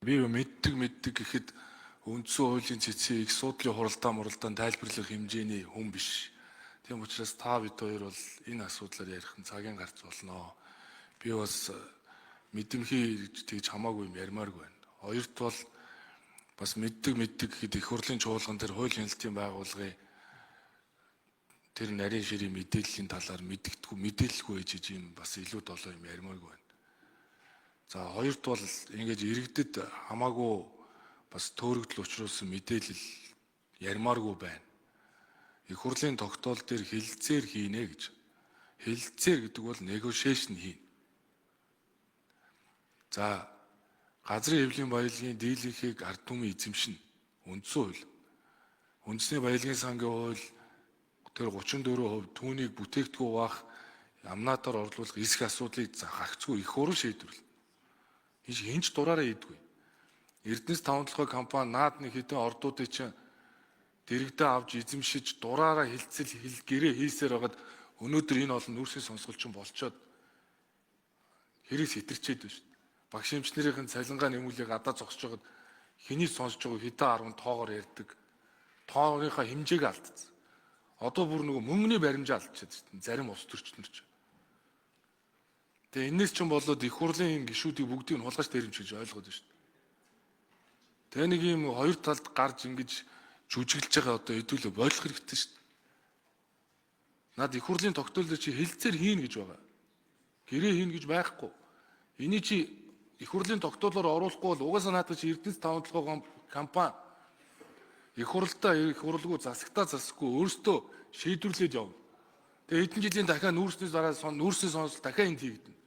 Би мэддэг гэхэд үндсэн хуулийн цэцгийг их судлын хуралдаан тайлбарлах хэмжээний хүн биш. Тийм учраас та бид хоёр бол энэ асуудлаар ярих цагийн гарц болно. Би бас мэдэмхий тэгж хамаагүй юм ярмааргүй байна. Хоёрт бол бас мэддэг гэхэд их хурлын чуулган тэр хууль хяналтын байгууллагын тэр нарийн ширийн мэдээллийн талаар мэдээлэлгүй ээж юм бас илүү долоо юм ярмааргүй байна. За хоёрт бол ингэж иргэдэд хамаагүй бас төөрөгдөл учруулсан мэдээлэл ярмааргүй байна. Их хурлын тогтоол дээр хэлэлцээр хийнэ гэж. Хэлэлцээр гэдэг бол negotiation хийн. За газрын хэвлэлийн баялагын дийлэнхийг ард түмэн эзэмшнэ. Үндсэн хууль. Үндэсний баялагын сангийн хууль тэр 34% түүнийг бүтээгдэхүүн баах амнаатаар орлуулах эсэх асуудлыг хагцгүй их хурл шийдвэрлэнэ. Хинч дураараа ийдгүй. Эрдэнэс 5 компани наад нэг хэдэн ордуудыг чинь дэрэгдээ авч эзэмшиж дураараа хилцэл гэрээ хийсээр байгаад өнөөдөр энэ олон нүүрсийн сонсголчин болчоод хэрэгс хэтэрчээд байна шүү дээ. Багш эмчнэрийн цалингаа нэмүүлээ гадаа зогсож байгаад хэний сонсож байгаа хэдэн 10 тоогоор ярьдаг. Тоогийнхаа хэмжээг алдсан. Одоо бүр нөгөө мөнгөний баримжаа алдчихад шүү дээ. Зарим ус төрчнөр ч. Тэгээ энэс ч болоод их хурлын гишүүдийг бүгдийг нь хулгайч дээрэмж гэж ойлгоод байна шүү дээ. Тэгээ нэг юм хоёр талд гарч ингэж жүжиглэж байгаа одоо хэдүүлээ болох хэрэгтэй шүү дээ. Наад их хурлын тогтоолд чи хэлцээр хийн гэж байгаа. Гэрээ хийн гэж байхгүй. Эний чи их хурлын тогтоолоор оруулахгүй бол угаасаа наадах чи Эрдэнэс 5 компани их хурлгүй засагтаа засахгүй өөртөө шийдвэрлээд явна. Тэгээ хэдэн жилийн дахиад нүүрсний сонсол дахиад энд хийгдэнэ.